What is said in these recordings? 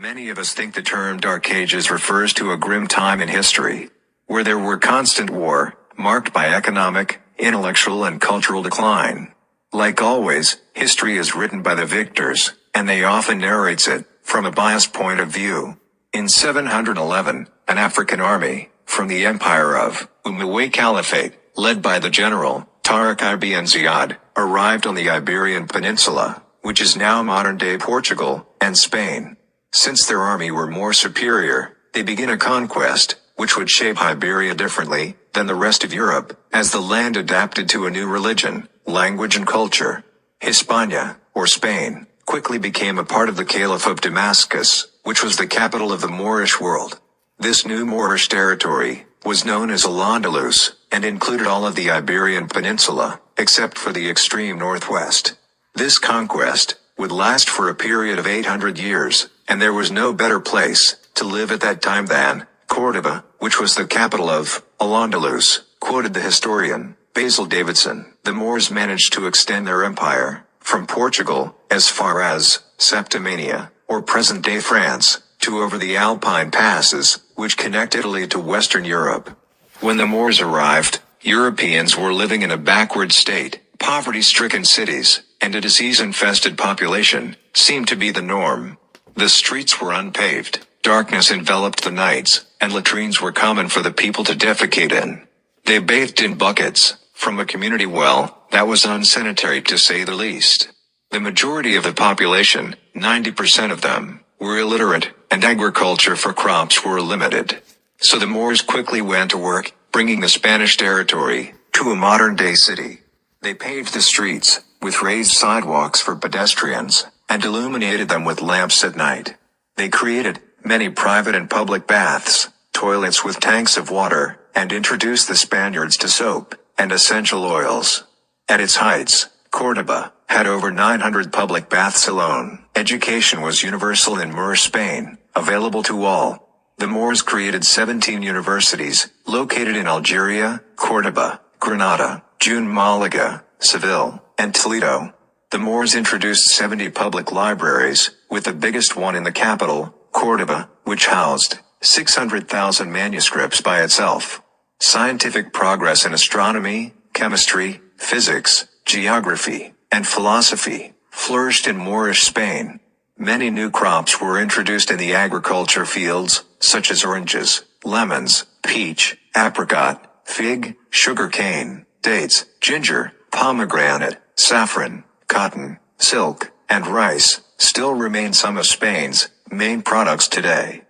Many of us think the term Dark Ages refers to a grim time in history, where there were constant war, marked by economic, intellectual and cultural decline. Like always, history is written by the victors, and they often narrates it from a biased point of view. In 711, an African army, from the empire of Umayyad Caliphate, led by the general, Tariq ibn Ziyad, arrived on the Iberian Peninsula, which is now modern-day Portugal and Spain. Since their army were more superior, they began a conquest, which would shape Iberia differently than the rest of Europe, as the land adapted to a new religion, language and culture. Hispania, or Spain, quickly became a part of the Caliph of Damascus, which was the capital of the Moorish world. This new Moorish territory was known as Al-Andalus, and included all of the Iberian Peninsula, except for the extreme northwest. This conquest would last for a period of 800 years, and there was no better place to live at that time than Cordoba, which was the capital of Al-Andalus, quoted the historian Basil Davidson. The Moors managed to extend their empire from Portugal as far as Septimania, or present-day France, to over the Alpine passes, which connect Italy to Western Europe. When the Moors arrived, Europeans were living in a backward state. Poverty-stricken cities, and a disease-infested population, seemed to be the norm. The streets were unpaved, darkness enveloped the nights, and latrines were common for the people to defecate in. They bathed in buckets, from a community well, that was unsanitary to say the least. The majority of the population, 90% of them, were illiterate, and agriculture for crops were limited. So the Moors quickly went to work, bringing the Spanish territory to a modern-day city. They paved the streets with raised sidewalks for pedestrians, and illuminated them with lamps at night. They created many private and public baths, toilets with tanks of water, and introduced the Spaniards to soap and essential oils. At its heights, Cordoba had over 900 public baths alone. Education was universal in Moorish Spain, available to all. The Moors created 17 universities, located in Algeria, Cordoba, Granada, June, Malaga, Seville, and Toledo. The Moors introduced 70 public libraries, with the biggest one in the capital, Cordoba, which housed 600,000 manuscripts by itself. Scientific progress in astronomy, chemistry, physics, geography, and philosophy flourished in Moorish Spain. Many new crops were introduced in the agriculture fields, such as oranges, lemons, peach, apricot, fig, sugarcane, dates, ginger, pomegranate, saffron, cotton, silk, and rice, still remain some of Spain's main products today.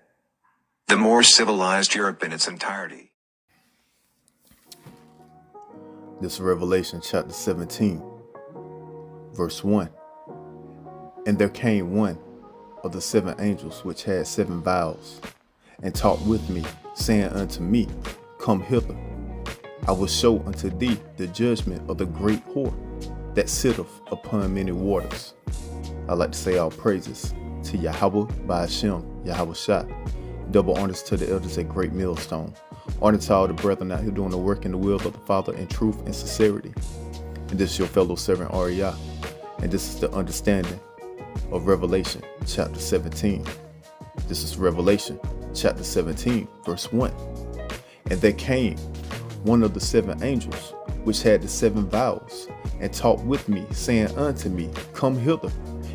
The Moors civilized Europe in its entirety. This is Revelation chapter 17, verse 1. And there came one of the seven angels which had seven vials, and talked with me, saying unto me, Come hither, I will show unto thee the judgment of the great whore that sitteth upon many waters. I like to say all praises to Yahweh by Hashem, Yahweh Shah. Double honors to the elders at Great Millstone. Honor to all the brethren out here doing the work in the will of the Father in truth and sincerity. And this is your fellow servant Ariah. And this is the understanding of Revelation chapter 17. This is Revelation chapter 17, verse 1. And there came one of the seven angels, which had the seven vials, and talked with me, saying unto me, Come hither.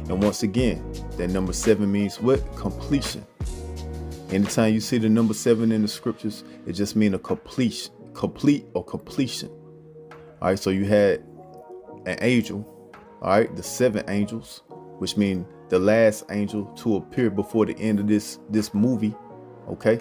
And once again, that number 7 means what? Completion. Anytime you see the number 7 in the scriptures, it just means a complete or completion. All right, so you had an angel, all right, the 7 angels, which mean the last angel to appear before the end of this movie, okay?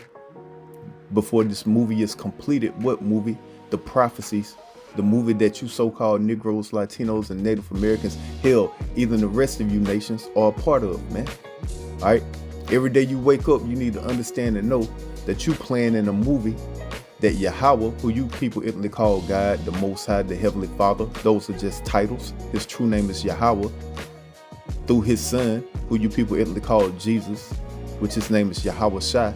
Before this movie is completed. What movie? The prophecies, the movie that you so-called Negroes, Latinos, and Native Americans, hell, even the rest of you nations are a part of, man. All right? Every day you wake up, you need to understand and know that you playing in a movie that Yahweh, who you people Italy call God, the Most High, the Heavenly Father, those are just titles. His true name is Yahweh. Through his son, who you people Italy call Jesus, which his name is Yahweh Shai.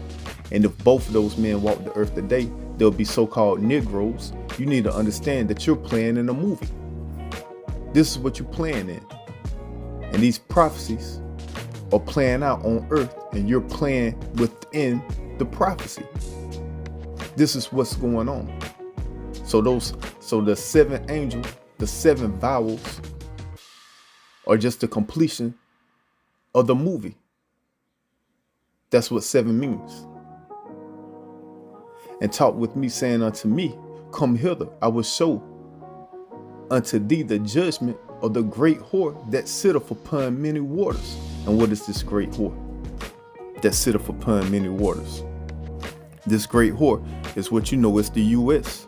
And if both of those men walk the earth today, they'll be so-called Negroes. You need to understand that you're playing in a movie. This is what you're playing in. And these prophecies are playing out on earth and you're playing within the prophecy. This is what's going on. So the seven angels, the seven vowels are just the completion of the movie. That's what seven means. And talk with me, saying unto me, come hither, I will show unto thee the judgment of the great whore that sitteth upon many waters. And what is this great whore that sitteth upon many waters? This great whore is what you know is the U.S.,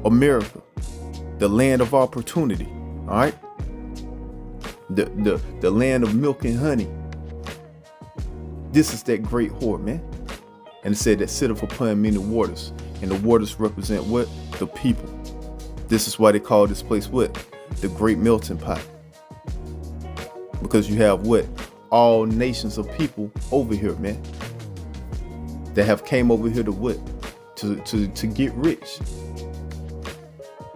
America, the land of opportunity, all right? The land of milk and honey. This is that great whore, man. And it said that sitteth upon many waters. And the waters represent what? The people. This is why they call this place what? The great melting pot. Because you have what? All nations of people over here, man. That have came over here to what? To get rich.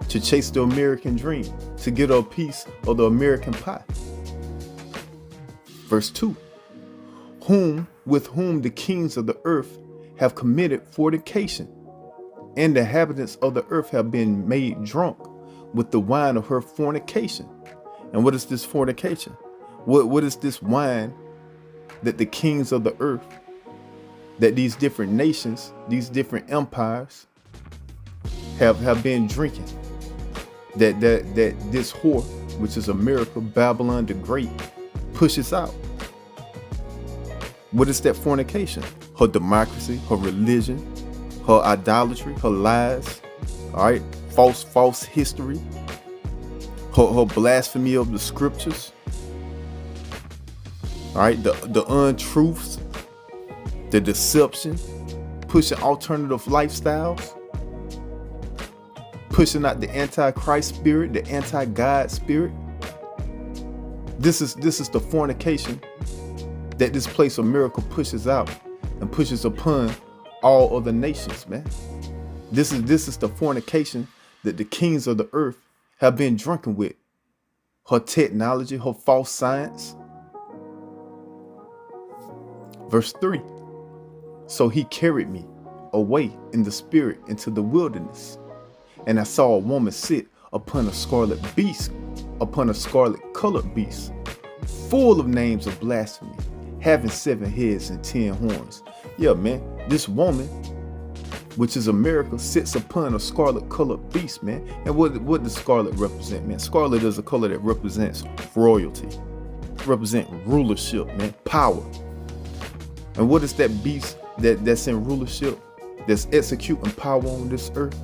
To chase the American dream. To get a piece of the American pie. Verse 2. With whom the kings of the earth have committed fornication, and the inhabitants of the earth have been made drunk with the wine of her fornication. And what is this fornication? What is this wine that the kings of the earth, that these different nations, these different empires have been drinking? That this whore, which is America, Babylon the Great, pushes out. What is that fornication? Her democracy, her religion, her idolatry, her lies, all right, false history, her blasphemy of the scriptures, all right, the untruths, the deception, pushing alternative lifestyles, pushing out the anti-Christ spirit, the anti-God spirit. This is the fornication that this place of miracle pushes out and pushes upon all other nations, man. This is the fornication that the kings of the earth have been drunken with. Her technology, her false science. Verse 3. So he carried me away in the spirit into the wilderness, and I saw a woman sit upon a scarlet beast, upon a scarlet colored beast, full of names of blasphemy, having 7 heads and 10 horns. Yeah, man, this woman, which is America, sits upon a scarlet colored beast, man. And what does scarlet represent, man? Scarlet is a color that represents royalty, represent rulership, man, power. And what is that beast that's in rulership, that's executing power on this earth?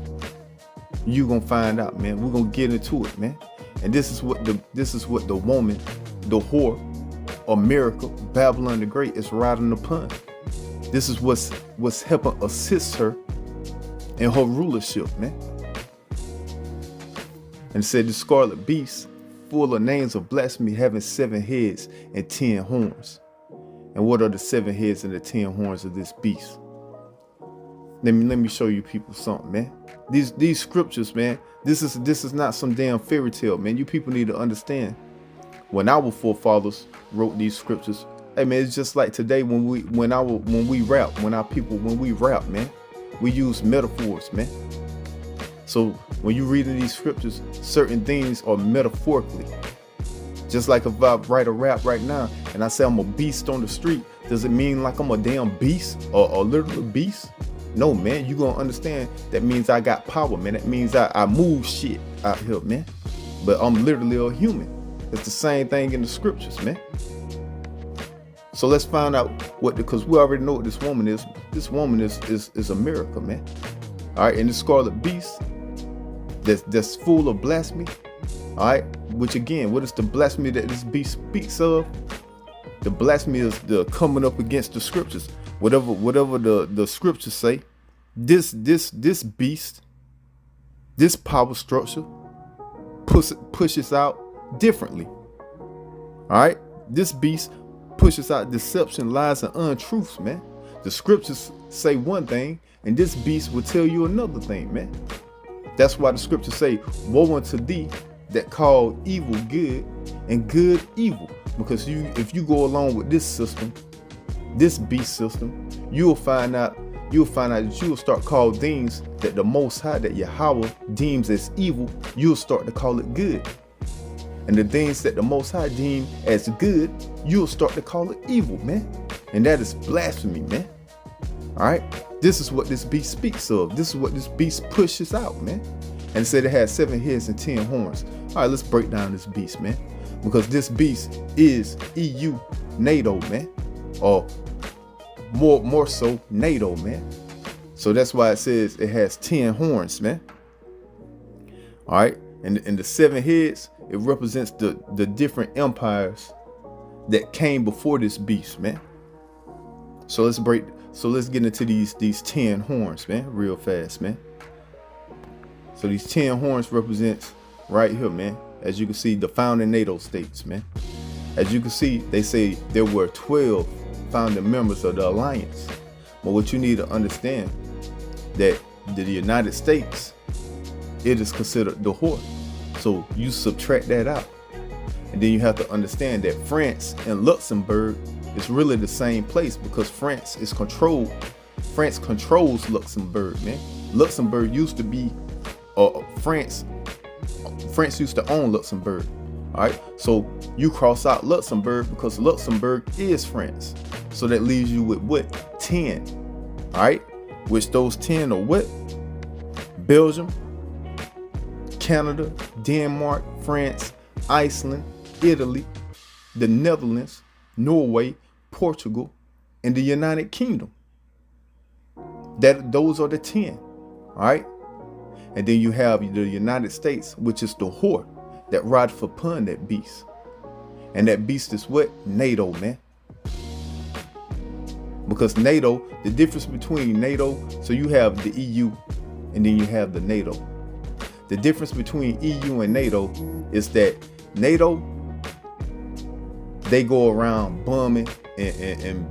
You gonna find out, man. We're gonna get into it, man. And this is what the woman, the whore, America, Babylon the Great, is riding upon. This is what's helping assist her in her rulership, man. And it said the scarlet beast, full of names of blasphemy, having 7 heads and 10 horns. And what are the 7 heads and the 10 horns of this beast? Let me show you people something, man. These scriptures, man, this is not some damn fairy tale, man. You people need to understand. When our forefathers wrote these scriptures, hey man, it's just like today when we rap, man, we use metaphors, man. So when you reading these scriptures, certain things are metaphorically. Just like if I write a rap right now and I say I'm a beast on the street, does it mean like I'm a damn beast or a literal beast? No, man, you gonna understand that means I got power, man. That means I move shit out here, man. But I'm literally a human. It's the same thing in the scriptures, man. So let's find out because we already know what this woman is. This woman is America, man. All right, and the scarlet beast that's full of blasphemy. All right, which again, what is the blasphemy that this beast speaks of? The blasphemy is the coming up against the scriptures. Whatever the scriptures say, this beast, this power structure pushes out differently. All right, this beast pushes out deception, lies, and untruths, man. The scriptures say one thing, and this beast will tell you another thing, man. That's why the scriptures say, woe unto thee that call evil good and good evil. Because if you go along with this system, this beast system, you'll find out that you will start calling things that the Most High, that Yahweh deems as evil, you'll start to call it good. And the things that the Most High deem as good, you'll start to call it evil, man. And that is blasphemy, man. All right. This is what this beast speaks of. This is what this beast pushes out, man. And it said it has 7 heads and 10 horns. All right, let's break down this beast, man. Because this beast is EU, NATO, man. Or more so, NATO, man. So that's why it says it has 10 horns, man. All right. And the 7 heads, it represents the different empires that came before this beast, man. So let's get into these 10 horns, man, real fast, man. So these 10 horns represents right here, man. As you can see, the founding NATO states, man. As you can see, they say there were 12 founding members of the alliance. But what you need to understand, that the United States, it is considered the whore. So you subtract that out. And then you have to understand that France and Luxembourg is really the same place, because France controls Luxembourg, man. Luxembourg used to be France used to own Luxembourg. All right, so you cross out Luxembourg because Luxembourg is France. So that leaves you with what? 10. All right, which those 10 are what? Belgium, Canada, Denmark, France, Iceland, Italy, the Netherlands, Norway, Portugal, and the United Kingdom. Those are the 10. All right. And then you have the United States, which is the whore that rideth upon that beast. And that beast is what? NATO, man. Because NATO, the difference between NATO, so you have the EU and then you have the NATO. The difference between EU and NATO is that NATO, they go around bombing and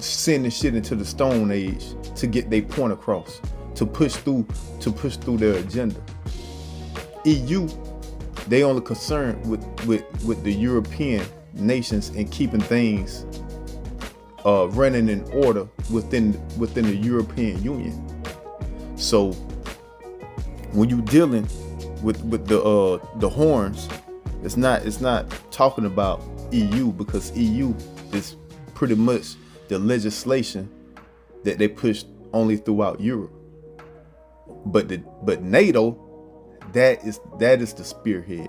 sending shit into the Stone Age to get their point across, to push through their agenda. EU, they only concerned with the European nations and keeping things running in order within the European Union. So when you're dealing with the horns, it's not talking about EU, because EU is pretty much the legislation that they pushed only throughout Europe. But NATO, that is the spearhead.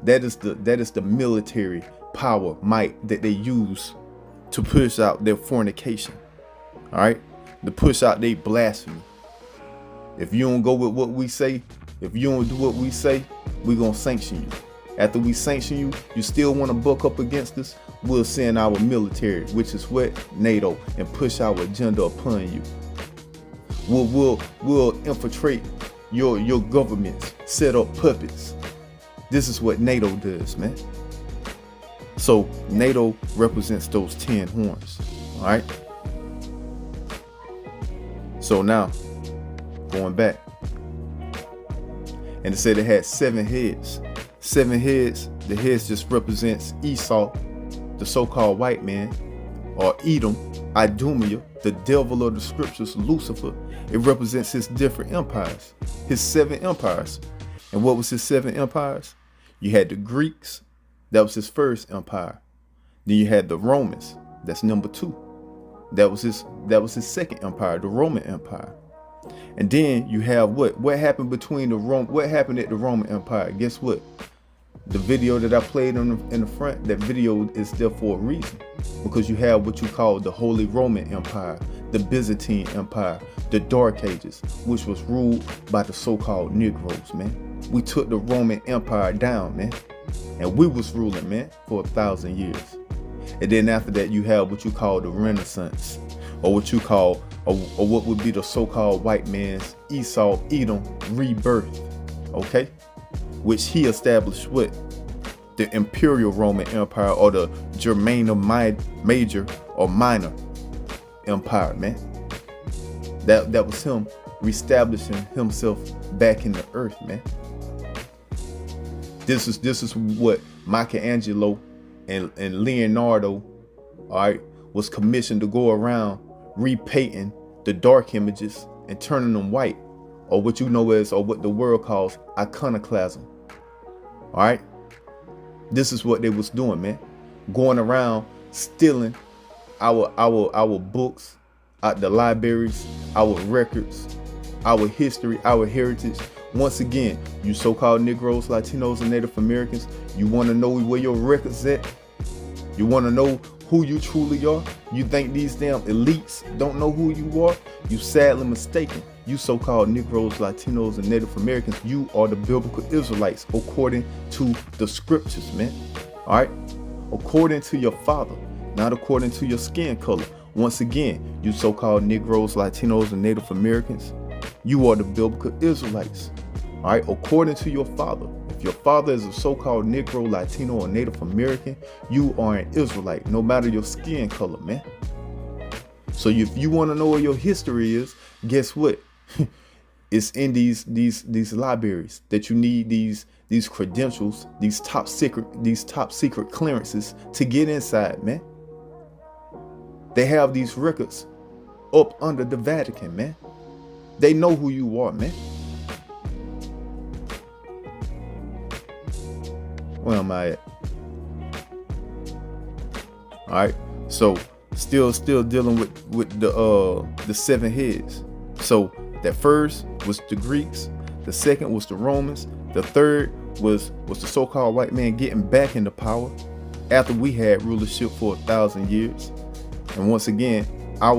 That is the military power might that they use to push out their fornication. All right, to push out their blasphemy. If you don't go with what we say, if you don't do what we say, we're gonna sanction you. After we sanction you, you still want to buck up against us, we'll send our military, which is what? NATO, and push our agenda upon you. We'll infiltrate your governments, set up puppets. This is what NATO does, man. So NATO represents those 10 horns. All right. So now, going back, and it said it had 7 heads. 7 heads. The heads just represents Esau, the so-called white man, or Edom, Idumea, the devil of the scriptures, Lucifer. It represents his different empires, his 7 empires. And what was his 7 empires? You had the Greeks, that was his first empire. Then you had the Romans, that's number 2. That was his second empire, the Roman Empire. And then you have what happened between what happened at the Roman Empire? Guess what? The video that I played in the front, that video is there for a reason, because you have what you call the Holy Roman Empire, the Byzantine Empire, the Dark Ages, which was ruled by the so-called Negroes, man. We took the Roman Empire down, man, and we was ruling, man, for 1,000 years. And then after that, you have what you call the Renaissance, or what you call, or what would be the so-called white man's Esau, Edom rebirth, okay? Which he established what? The Imperial Roman Empire, or the Germania Major or Minor Empire, man. That was him reestablishing himself back in the earth, man. This is what Michelangelo and Leonardo, all right, was commissioned to go around repainting the dark images and turning them white, or what you know as, or what the world calls, iconoclasm. All right, this is what they was doing, man. Going around stealing our books out the libraries, our records, our history, our heritage. Once again, you so-called Negroes, Latinos, and Native Americans, you want to know where your records at? You want to know who you truly are? You think these damn elites don't know who you are? You sadly mistaken. You so-called Negroes, Latinos, and Native Americans, you are the biblical Israelites according to the scriptures, man. All right? According to your father, not according to your skin color. Once again, you so-called Negroes, Latinos, and Native Americans, you are the biblical Israelites. All right? According to your father. If your father is a so-called Negro, Latino, or Native American, you are an Israelite, no matter your skin color, man. So if you want to know what your history is, guess what? It's in these libraries that you need these credentials, these top secret clearances to get inside, man. They have these records up under the Vatican, man. They know who you are, man. Where am I at? All right. So still dealing with the seven heads. So that first was the Greeks, the second was the Romans, the third was the so-called white man getting back into power after we had rulership for 1,000 years. And once again, that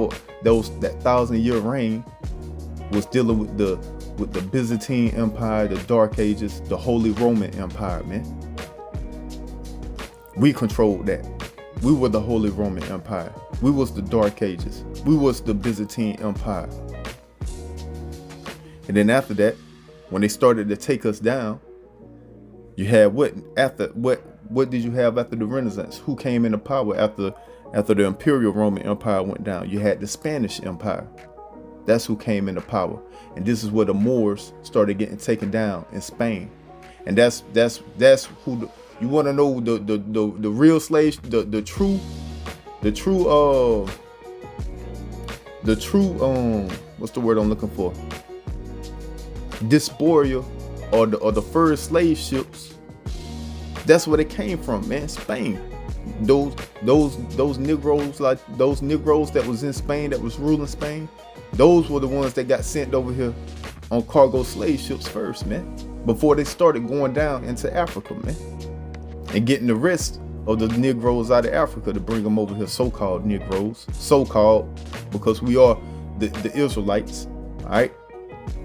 1,000-year reign was dealing with the Byzantine Empire, the Dark Ages, the Holy Roman Empire, man. We controlled that. We were the Holy Roman Empire. We was the Dark Ages. We was the Byzantine Empire. And then after that, when they started to take us down, you had what did you have after the Renaissance? Who came into power after the Imperial Roman Empire went down? You had the Spanish Empire. That's who came into power. And this is where the Moors started getting taken down in Spain. And that's who you want to know the real slaves, the true what's the word I'm looking for? Diaspora or the first slave ships. That's where they came from, man. Spain. Those Negroes, like those Negroes that was in Spain, that was ruling Spain, those were the ones that got sent over here on cargo slave ships first, man, before they started going down into Africa, man, and getting the rest of the Negroes out of Africa to bring them over here. So-called Negroes, so-called, because we are the Israelites. All right,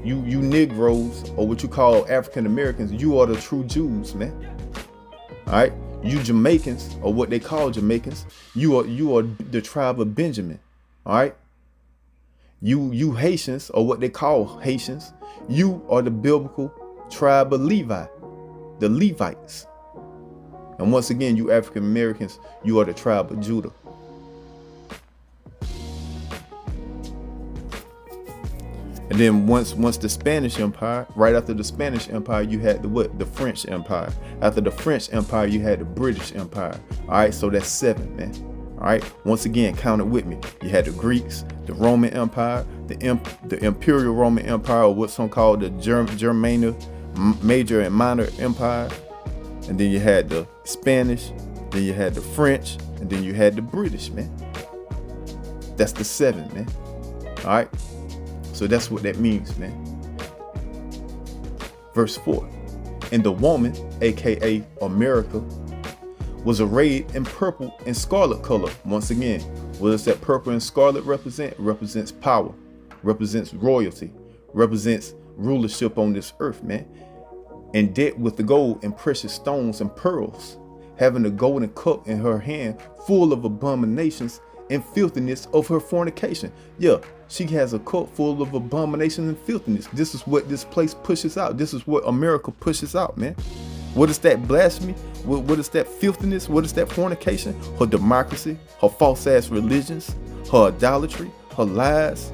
you Negroes, or what you call African Americans, you are the true Jews, man. All right, you Jamaicans, or what they call Jamaicans, you are the tribe of Benjamin. All right, you Haitians, or what they call Haitians, you are the biblical tribe of Levi, the Levites. And once again, you African Americans, you are the tribe of Judah. And then once the Spanish Empire, right after the Spanish Empire, you had the French Empire. After the French Empire, you had the British Empire. All right, so that's 7, man. All right, once again, count it with me. You had the Greeks, the Roman Empire, the Imperial Roman Empire, or what's some called the Germania Major and Minor Empire. And then you had the Spanish, then you had the French, and then you had the British, man. That's the 7, man. All right. So that's what that means, man. Verse 4. And the woman, aka America, was arrayed in purple and scarlet color. Once again, what does that purple and scarlet represent? It represents power, represents royalty, represents rulership on this earth, man. And decked with the gold and precious stones and pearls, having a golden cup in her hand full of abominations and filthiness of her fornication. Yeah, she has a cup full of abominations and filthiness. This is what this place pushes out. This is what America pushes out, man. What is that blasphemy? What is that filthiness? What is that fornication? Her democracy, her false ass religions, her idolatry, her lies,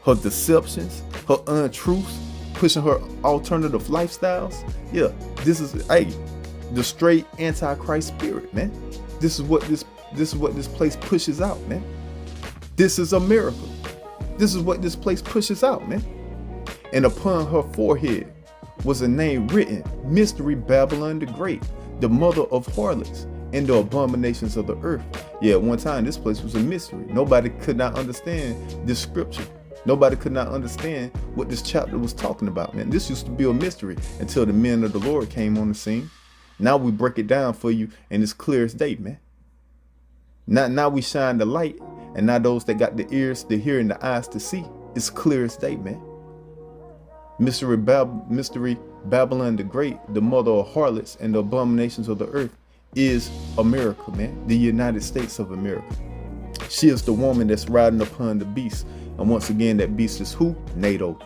her deceptions, her untruths, pushing her alternative lifestyles. Yeah, this is the straight antichrist spirit, man. This is what this place pushes out, man. This is America. This is what this place pushes out, man. And upon her forehead was a name written, Mystery Babylon the Great, the mother of harlots and the abominations of the earth. Yeah, at one time this place was a mystery. Nobody could not understand this scripture. Nobody could not understand what this chapter was talking about, man. This used to be a mystery until the men of the Lord came on the scene. Now we break it down for you, and it's clear as day, man. Now we shine the light, and now those that got the ears to hear and the eyes to see, it's clear as day, man. Mystery Babylon the Great, the mother of harlots and the abominations of the earth, is America, man. The United States of America. She is the woman that's riding upon the beast. And once again, that beast is who? NATO.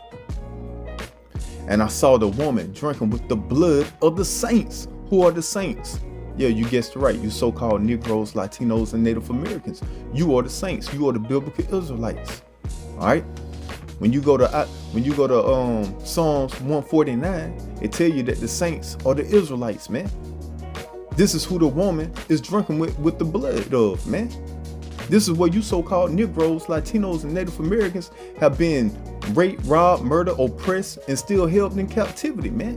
And I saw the woman drinking with the blood of the saints. Who are the saints? Yeah, you guessed right. You so-called Negroes, Latinos, and Native Americans. You are the saints. You are the biblical Israelites. All right. When you go to Psalms 149, it tell you that the saints are the Israelites, man. This is who the woman is drinking with the blood of, man. This is where you so-called Negroes, Latinos, and Native Americans have been raped, robbed, murdered, oppressed, and still held in captivity, man.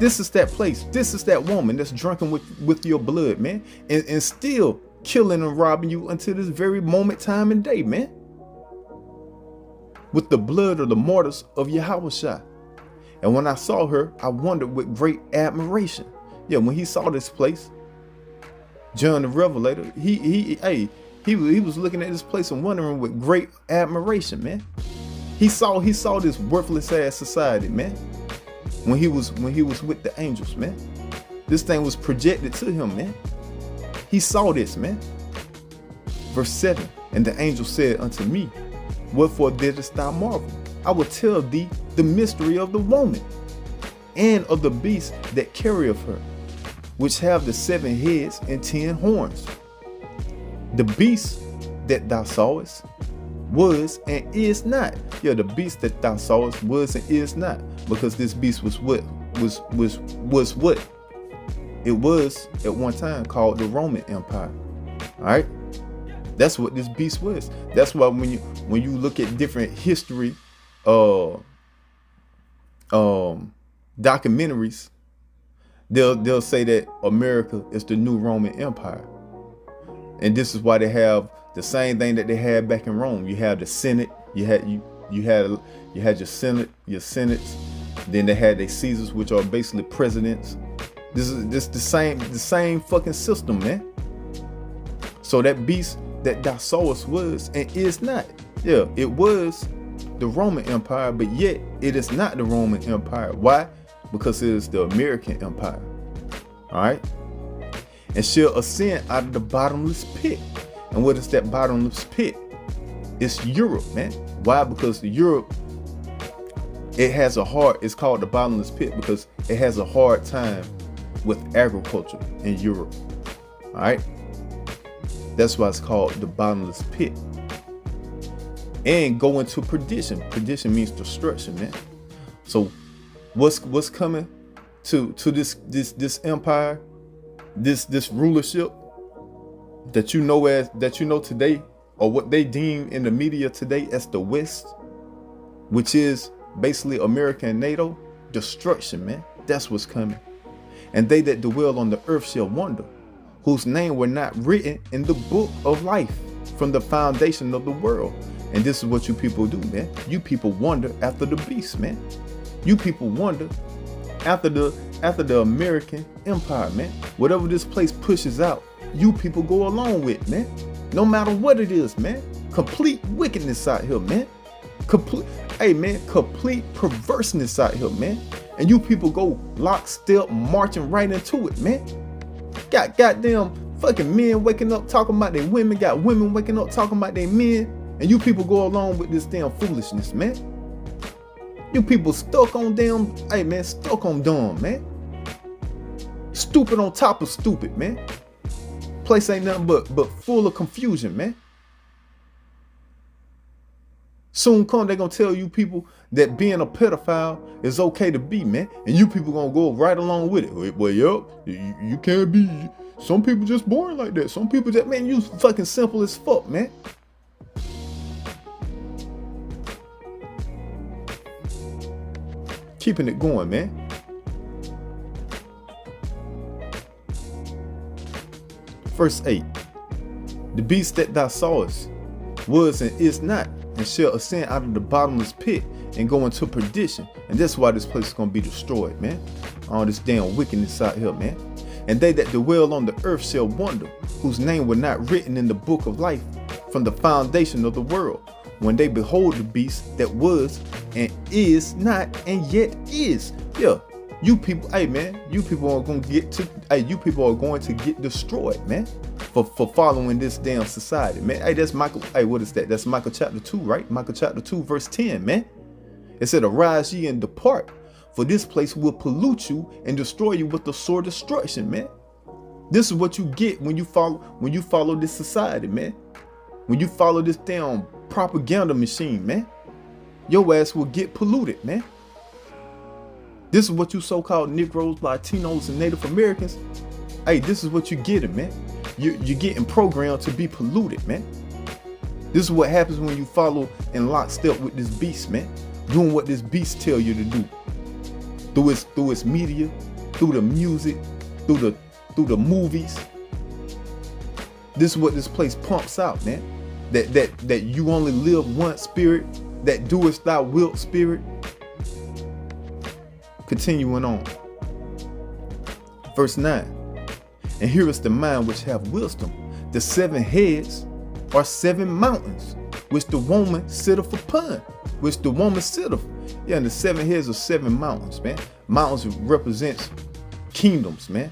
This is that place. This is that woman that's drinking with your blood, man, and still killing and robbing you until this very moment, time, and day, man. With the blood of the martyrs of Yahushua. And when I saw her, I wondered with great admiration. Yeah, when he saw this place, John the Revelator, he was looking at this place and wondering with great admiration, man. He saw this worthless ass society, man. When he was with the angels, man. This thing was projected to him, man. He saw this, man. Verse 7, and the angel said unto me, wherefore didst thou marvel? I will tell thee the mystery of the woman, and of the beast that carrieth her, which have the 7 heads and 10 horns. The beast that thou sawest was and is not. Yeah, the beast that thou sawest was and is not, because this beast was what? Was what? It was at one time called the Roman Empire. All right. That's what this beast was. That's why when you look at different history documentaries, they'll say that America is the new Roman Empire. And this is why they have the same thing that they had back in Rome. You have the Senate, you had your Senate, your senates, then they had their Caesars, which are basically presidents. This is the same fucking system, man. So that beast that thou sawest was and is not. Yeah, it was the Roman Empire, but yet it is not the Roman Empire. Why? Because it is the American Empire. All right. And shall ascend out of the bottomless pit. And what is that bottomless pit? It's Europe, man. Why? Because Europe, it's called the bottomless pit because it has a hard time with agriculture in Europe. All right. That's why it's called the bottomless pit. And go into perdition. Perdition means destruction, man. So what's coming to this empire, this rulership that you know today, or what they deem in the media today as the West, which is basically America and NATO? Destruction, man. That's what's coming. And they that dwell on the earth shall wonder, whose name were not written in the book of life from the foundation of the world. And this is what you people do, man. You people wonder after the beast, man. You people wonder after the American empire, man. Whatever this place pushes out, you people go along with, man. No matter what it is, man. Complete wickedness out here, man. Complete perverseness out here, man. And you people go lockstep marching right into it, man. Got goddamn fucking men waking up talking about their women. Got women waking up talking about their men. And you people go along with this damn foolishness, man. You people stuck on damn, stuck on dumb, man. Stupid on top of stupid, man. Place ain't nothing but full of confusion, man. Soon come, they're gonna tell you people that being a pedophile is okay to be, man. And you people gonna go right along with it. Well, yep, you can't be. Some people just born like that. Some people just, man, you fucking simple as fuck, man. Keeping it going, man. Verse 8. The beast that thou sawest was and is not, and shall ascend out of the bottomless pit and go into perdition. And that's why this place is going to be destroyed, man. All this damn wickedness out here, man. And they that dwell on the earth shall wonder, whose name were not written in the book of life from the foundation of the world, when they behold the beast that was and is not and yet is. Yeah, you people, hey man, you people are going to get destroyed, man, for following this damn society, man. Hey, that's Michael. Hey, what is that? That's Micah chapter 2, right? Micah chapter 2, verse 10, man. It said, arise ye and depart, for this place will pollute you and destroy you with the sore destruction, man. This is what you get when you follow this society, man. When you follow this damn propaganda machine, man, your ass will get polluted, man. This is what you so-called Negroes, Latinos, and Native Americans. Hey, this is what you're getting, man. You're getting programmed to be polluted, man. This is what happens when you follow in lockstep with this beast, man. Doing what this beast tell you to do. Through its media, through the music, through the movies. This is what this place pumps out, man. That you only live once spirit, that doest thou wilt spirit. Continuing on. Verse 9. And here is the mind which have wisdom. The 7 heads are 7 mountains, which the woman sitteth upon. Which the woman sitteth. Yeah, and the 7 heads are 7 mountains, man. Mountains represents kingdoms, man.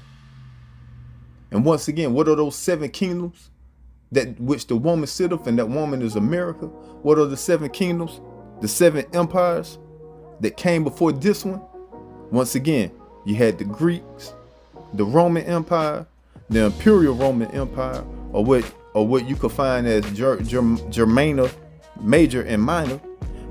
And once again, what are those 7 kingdoms that which the woman sitteth, and that woman is America? What are the 7 kingdoms? The 7 empires that came before this one? Once again, you had the Greeks, the Roman Empire, the Imperial Roman Empire, or what you could find as Germania Major and Minor,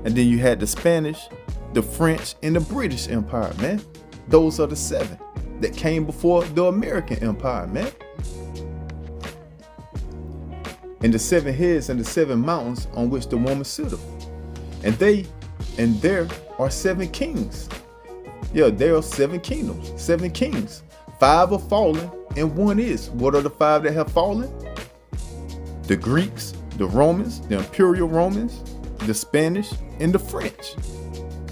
and then you had the Spanish, the French, and the British Empire, man. Those are the 7 that came before the American Empire, man. And the 7 heads and the 7 mountains on which the woman sitteth. And there are 7 kings. Yeah, there are 7 kingdoms, 7 kings. 5 are fallen and 1 is. What are the 5 that have fallen? The Greeks, the Romans, the Imperial Romans, the Spanish, and the French.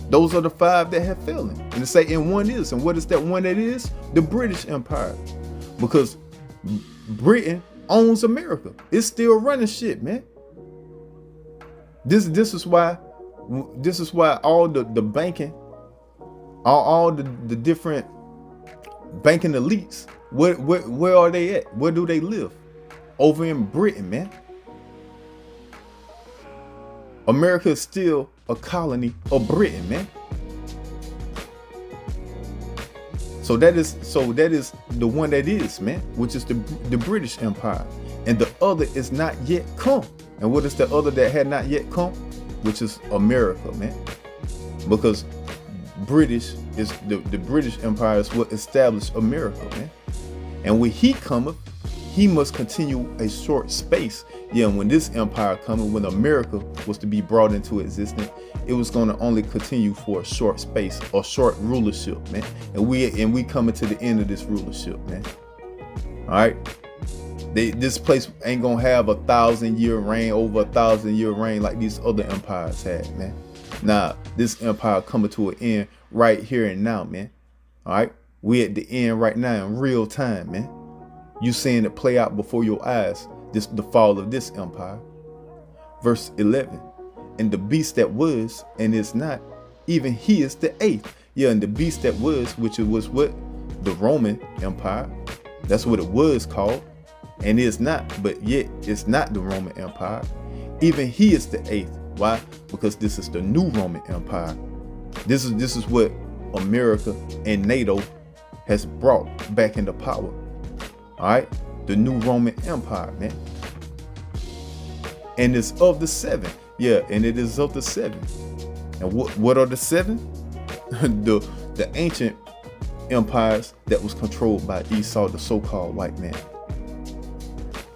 Those are the 5 that have fallen. And they say, and 1 is. And what is that 1 that is? The British Empire. Because Britain owns America. It's still running shit, man. This is why all the banking, all the different banking elites, where are they at? Where do they live? Over in Britain, man. America is still a colony of Britain, man. So that is the one that is, man, which is the British Empire. And the other is not yet come. And what is the other that had not yet come? Which is America, man. Because British is the British Empire is what established America, man. And when he cometh, he must continue a short space. Yeah, when this empire cometh, when America was to be brought into existence, it was going to only continue for a short space or short rulership, man. And we coming to the end of this rulership, man. All right. This place ain't gonna have 1,000-year reign, over 1,000-year reign like these other empires had, man. Nah, this empire coming to an end right here and now, man. All right, we at the end right now in real time, man. You seeing it play out before your eyes, the fall of this empire. Verse 11, and the beast that was and is not, even he is the 8th. Yeah, and the beast that was, which it was what? The Roman Empire. That's what it was called. And is not, but yet it's not the Roman Empire. Even he is the 8th. Why? Because this is the new Roman Empire. This is what America and NATO has brought back into power. All right, the new Roman Empire, man. And it's of the 7. Yeah, and it is of the seven. And what are the seven? the ancient empires that was controlled by Esau, the so-called white man,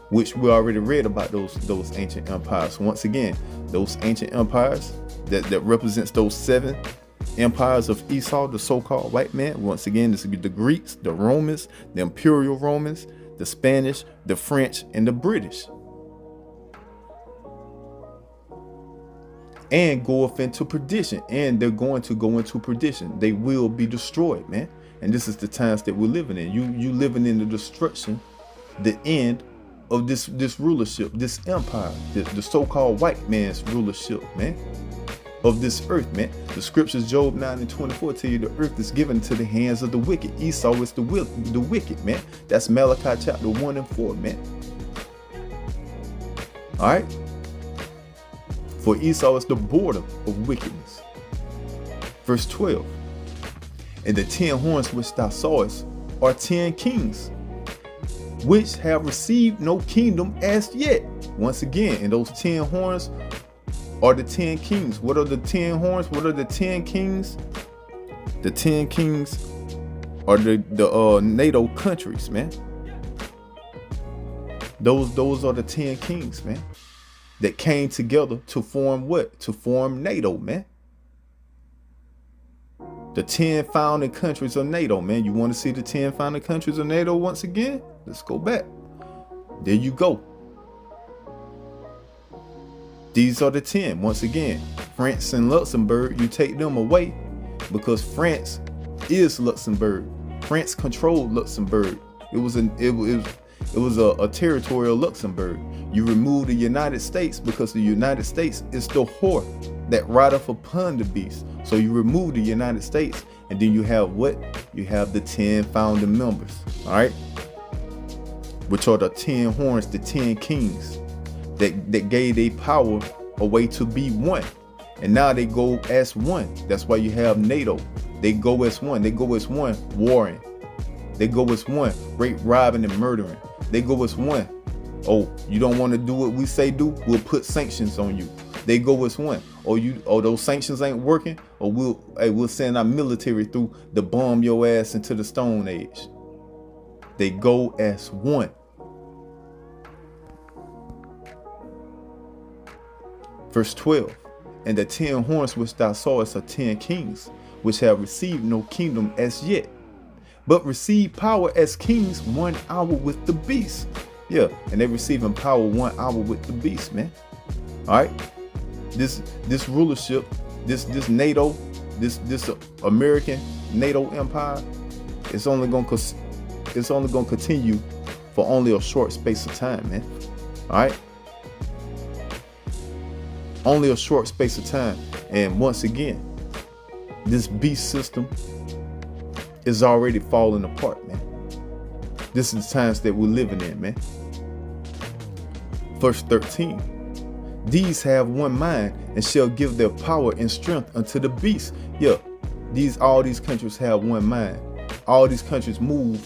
which we already read about those ancient empires. Once again, those ancient empires that represents those seven empires of Esau, the so-called white man. Once again, this would be the Greeks, the Romans, the Imperial Romans, the Spanish, the French, and the British. And go off into perdition. And they're going to go into perdition. They will be destroyed, man. And this is the times that we're living in. You living in the destruction, the end of this rulership, this empire, the so-called white man's rulership, man, of this earth, man. The scriptures, Job 9:24, tell you the earth is given to the hands of the wicked. Esau is the wicked, man. That's Malachi chapter 1 and 4, man. All right. For Esau is the border of wickedness. Verse 12. And the 10 horns which thou sawest are 10 kings, which have received no kingdom as yet. Once again, and those 10 horns are the 10 kings. What are the 10 horns? What are the 10 kings? The 10 kings are the NATO countries, man. Those are the 10 kings, man, that came together to form what? To form NATO, man. The 10 founding countries of NATO, man. You want to see the 10 founding countries of NATO once again? Let's go back. There you go. These are the 10. Once again, France and Luxembourg, you take them away because France is Luxembourg. France controlled Luxembourg. It was a territory of Luxembourg. You remove the United States because the United States is the whore that rideth upon the beast. So you remove the United States, and then you have what? You have the 10 founding members, all right? Which are the 10 horns, the 10 kings that gave their power away to be one. And now they go as one. That's why you have NATO. They go as one. They go as one, warring. They go as one, rape, robbing, and murdering. They go as one. Oh, you don't want to do what we say do? We'll put sanctions on you. They go as one. Or those sanctions ain't working, or we'll send our military through to bomb your ass into the Stone Age. They go as one. Verse 12. And the 10 horns which thou sawest are 10 kings, which have received no kingdom as yet, but receive power as kings 1 hour with the beast. Yeah, and they're receiving power 1 hour with the beast, man. All right. This rulership, this NATO, this American NATO empire, it's only gonna continue for only a short space of time, man. All right. Only a short space of time. And once again, this beast system is already falling apart, man. This is the times that we're living in, man. Verse 13. These have one mind and shall give their power and strength unto the beast. Yeah, all these countries have one mind. All these countries move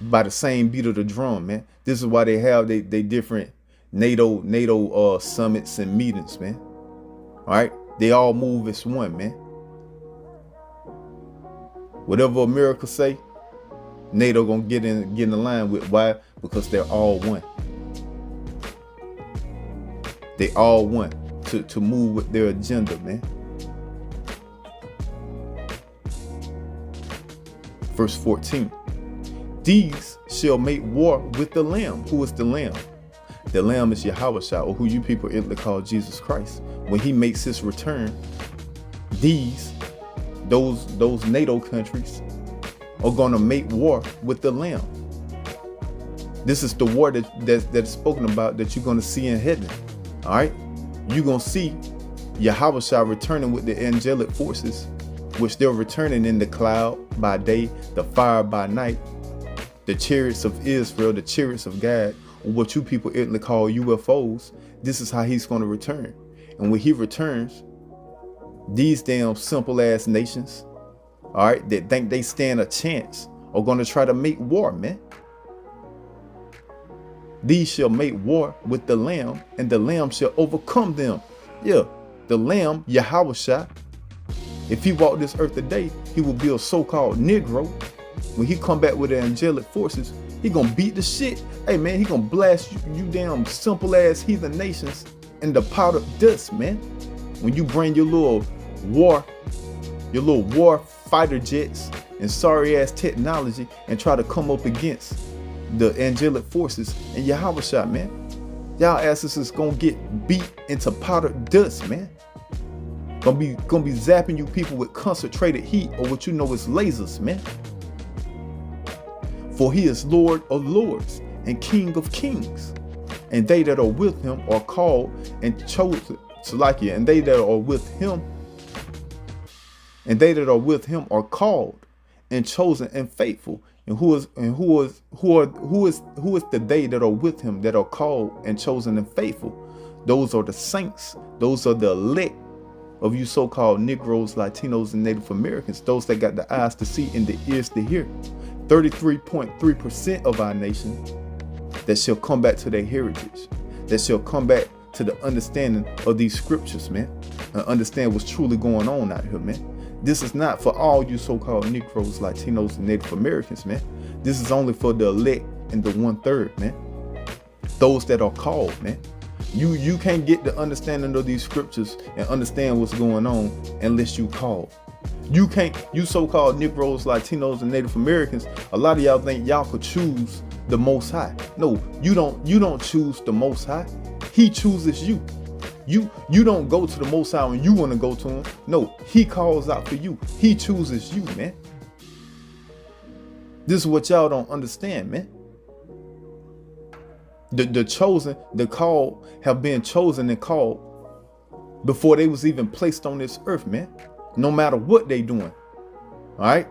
by the same beat of the drum, man. This is why they have they different NATO summits and meetings, man. All right, they all move as one, man. Whatever America say, NATO gonna get in line with. Why? Because they're all one. They all want to move with their agenda, man. Verse 14. These shall make war with the Lamb. Who is the Lamb? The Lamb is Yahushua, or who you people call Jesus Christ. When he makes his return, those NATO countries are gonna make war with the Lamb. This is the war that's spoken about that you're gonna see in heaven. All right, you're gonna see Yahushua returning with the angelic forces, which they're returning in the cloud by day, the fire by night, the chariots of Israel, the chariots of God, or what you people call UFOs. This is how he's gonna return. And when he returns, these damn simple ass nations, all right, that think they stand a chance, are gonna try to make war, man. These shall make war with the Lamb, and the Lamb shall overcome them. Yeah, the Lamb, Yahushua. If he walked this earth today, he would be a so-called Negro. When he come back with the angelic forces, he gonna beat the shit. Hey man, he gonna blast you damn simple ass heathen nations in the powdered dust, man. When you bring your little war fighter jets and sorry ass technology and try to come up against the angelic forces and Yahushua, man. Y'all asses is gonna get beat into powdered dust, man. Gonna be zapping you people with concentrated heat, or what you know is lasers, man. For he is Lord of lords and King of kings, and they that are with him are called and chosen. Salakia, and they that are with him, are called and chosen and faithful. And who is the they that are with him that are called and chosen and faithful? Those are the saints. Those are the elect of you so-called Negroes, Latinos, and Native Americans. Those that got the eyes to see and the ears to hear. 33.3% of our nation that shall come back to their heritage, that shall come back to the understanding of these scriptures, man, and understand what's truly going on out here, man. This is not for all you so-called Negroes, Latinos, and Native Americans, man. This is only for the elect and the 1/3, man. Those that are called, man. You can't get the understanding of these scriptures and understand what's going on unless you called. You can't, you so-called Negroes, Latinos, and Native Americans, a lot of y'all think y'all could choose the Most High. No, you don't choose the Most High. He chooses you. You don't go to the Most High when you want to go to him. No, he calls out for you. He chooses you, man. This is what y'all don't understand, man. The chosen, the called have been chosen and called before they was even placed on this earth, man. No matter what they doing. All right.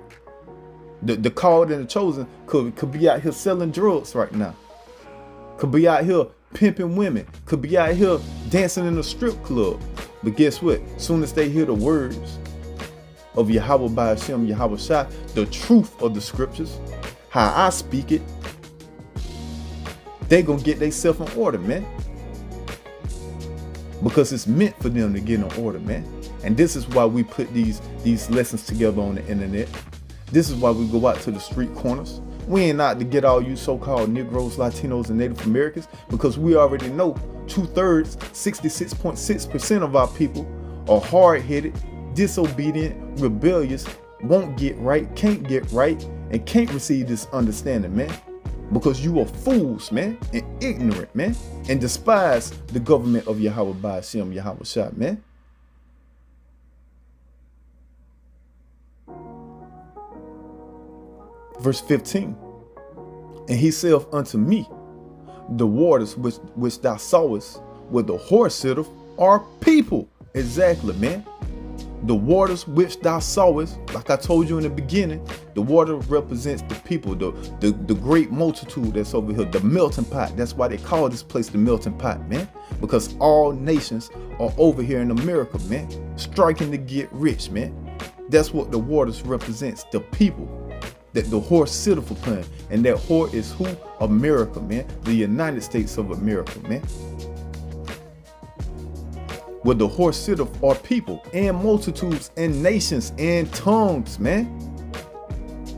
The called and the chosen could be out here selling drugs right now. Could be out here pimping women. Could be out here dancing in a strip club. But guess what? Soon as they hear the words of Yahweh Ba'ashem, Yahushua, the truth of the scriptures, how I speak it, they gonna get themselves in order, man. Because it's meant for them to get in order, man. And this is why we put these lessons together on the internet. This is why we go out to the street corners. We ain't out to get all you so-called Negroes, Latinos, and Native Americans, because we already know 2/3, 66.6% of our people are hard-headed, disobedient, rebellious, won't get right, can't get right, and can't receive this understanding, man. Because you are fools, man, and ignorant, man, and despise the government of Yahweh Ba'ashem, Yahushua, man. Verse 15, and he saith unto me, the waters which thou sawest where the horse sitteth are people. Exactly, man. The waters which thou sawest, like I told you in the beginning, the water represents the people, the great multitude that's over here, the melting pot. That's why they call this place the melting pot, man. Because all nations are over here in America, man, striking to get rich, man. That's what the waters represents, the people that the horse sitteth upon. And that horse is who? America, man. The United States of America, man. Where the horse sitteth are people and multitudes and nations and tongues, man.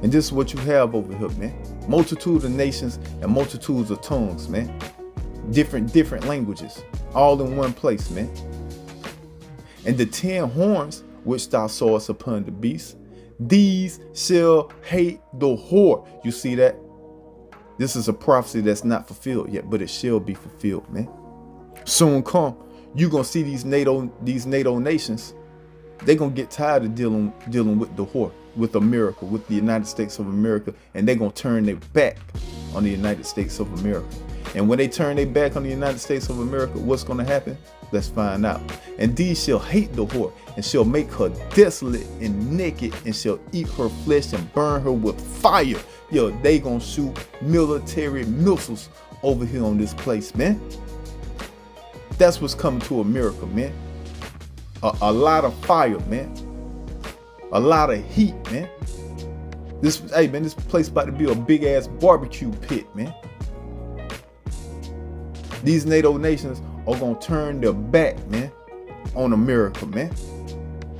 And this is what you have over here, man. Multitude of nations and multitudes of tongues, man. Different languages, all in one place, man. And the 10 horns which thou sawest upon the beast, these shall hate the whore. You see that? This is a prophecy that's not fulfilled yet, but it shall be fulfilled, man. Soon come. You're gonna see these NATO nations, they're gonna get tired of dealing with the whore, with America, with the United States of America, and they're gonna turn their back on the United States of America. And when they turn their back on the United States of America, what's gonna happen? Let's find out. And these shall hate the whore, and shall make her desolate and naked, and shall eat her flesh and burn her with fire. Yo, they gonna shoot military missiles over here on this place, man. That's what's coming to America, man. A lot of fire, man. A lot of heat, man. Hey, man, this place about to be a big ass barbecue pit, man. These NATO nations are gonna turn their back, man, on America, man.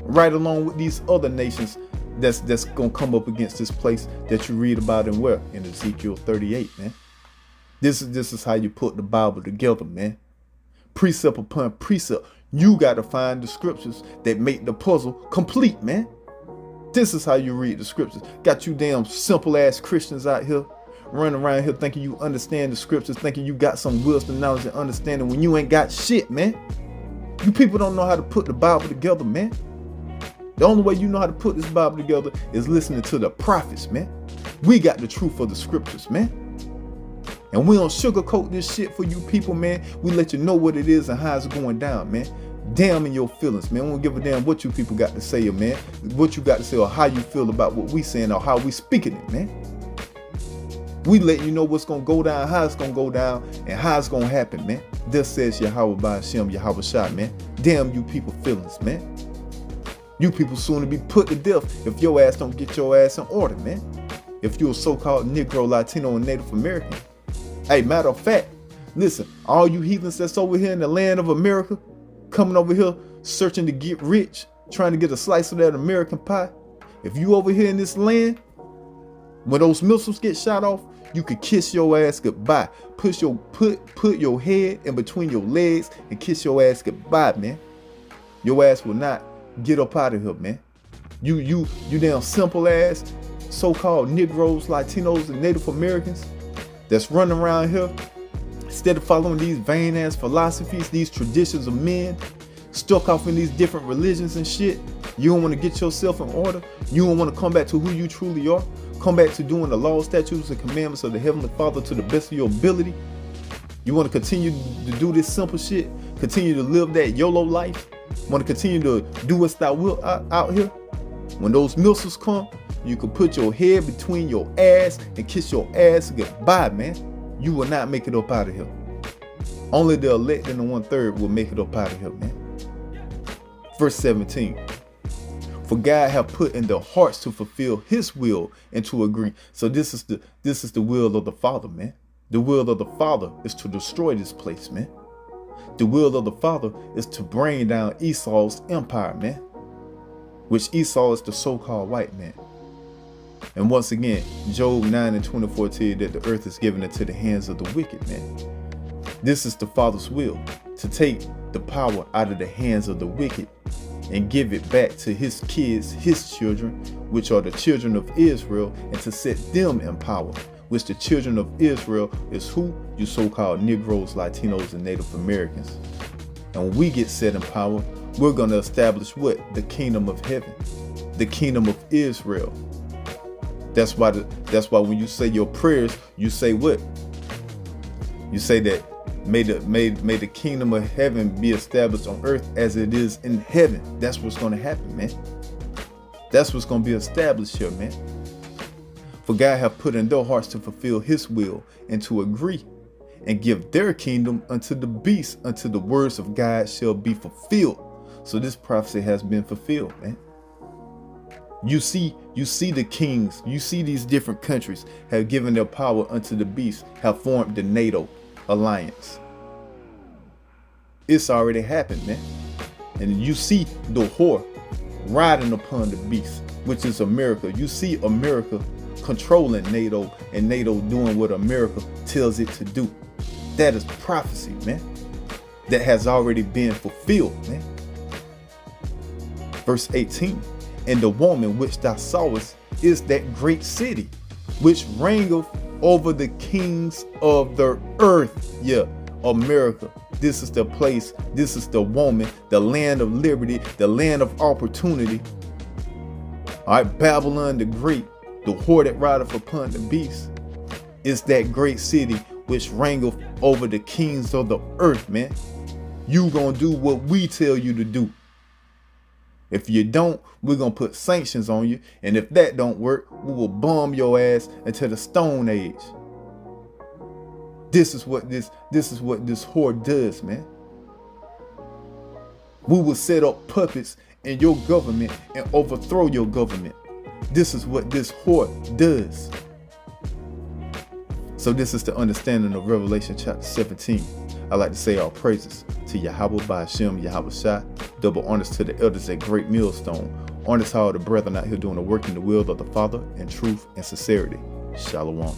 Right along with these other nations that's gonna come up against this place that you read about in where? In Ezekiel 38, man. This is how you put the Bible together, man. Precept upon precept. You gotta find the scriptures that make the puzzle complete, man. This is how you read the scriptures. Got you damn simple ass Christians out here running around here thinking you understand the scriptures, thinking you got some wisdom, knowledge, and understanding when you ain't got shit, man. You people don't know how to put the Bible together, man. The only way you know how to put this Bible together is listening to the prophets, man. We got the truth of the scriptures, man. And we don't sugarcoat this shit for you people, man. We let you know what it is and how it's going down, man. Damn in your feelings, man. We don't give a damn what you people got to say, man. What you got to say or how you feel about what we saying or how we speaking it, man. We let you know what's going to go down, how it's going to go down, and how it's going to happen, man. This says Yahweh by Hashem, Yahweh Shah, man. Damn you people feelings, man. You people soon to be put to death if your ass don't get your ass in order, man. If you're a so-called Negro, Latino, and Native American. Hey, matter of fact, listen, all you heathens that's over here in the land of America, coming over here searching to get rich, trying to get a slice of that American pie. If you over here in this land, when those missiles get shot off, you could kiss your ass goodbye. Put your head in between your legs and kiss your ass goodbye, man. Your ass will not get up out of here, man. You damn simple ass so-called Negroes, Latinos, and Native Americans that's running around here instead of following these vain ass philosophies, these traditions of men, stuck off in these different religions and shit. You don't want to get yourself in order. You don't want to come back to who you truly are. Come back to doing the laws, statutes, and commandments of the Heavenly Father to the best of your ability. You want to continue to do this simple shit, continue to live that YOLO life, want to continue to do what's thou will out here. When those missiles come, you can put your head between your ass and kiss your ass goodbye, man. You will not make it up out of here. Only the elect and the 1/3 will make it up out of here, man. Verse 17. For God have put in their hearts to fulfill his will and to agree. So this is the will of the Father, man. The will of the Father is to destroy this place, man. The will of the Father is to bring down Esau's empire, man. Which Esau is the so-called white man. And once again, Job 9:24 tell you that the earth is given into the hands of the wicked, man. This is the Father's will, to take the power out of the hands of the wicked and give it back to his kids, his children, which are the children of Israel, and to set them in power, which the children of Israel is who? You so-called Negroes, Latinos, and Native Americans. And when we get set in power, we're going to establish what? The kingdom of heaven, the kingdom of Israel. That's why when you say your prayers, you say what? You say that may the kingdom of heaven be established on earth as it is in heaven. That's what's going to happen, man. That's what's going to be established here, man. For God have put in their hearts to fulfill his will and to agree and give their kingdom unto the beast, until the words of God shall be fulfilled. So this prophecy has been fulfilled, man. You see the kings, you see these different countries have given their power unto the beast, have formed the NATO alliance. It's already happened, man. And you see the whore riding upon the beast, which is America. You see America controlling NATO and NATO doing what America tells it to do. That is prophecy, man. That has already been fulfilled, man. Verse 18. And the woman which thou sawest is that great city, which reigneth over the kings of the earth. Yeah, America. This is the place. This is the woman, the land of liberty, the land of opportunity. All right, Babylon the Great, the whore that rideth upon the beast, is that great city which reigneth over the kings of the earth, man. You gonna do what we tell you to do. If you don't, we're gonna put sanctions on you, and if that don't work, we will bomb your ass into the Stone Age. This is what this whore does, man. We will set up puppets in your government and overthrow your government. This is what this whore does. So this is the understanding of Revelation chapter 17. I like to say all praises to Yahweh by Hashem Yahweh Shai. Double honors to the elders at Great Millstone. Honors to all the brethren out here doing the work in the will of the Father in truth and sincerity. Shalom.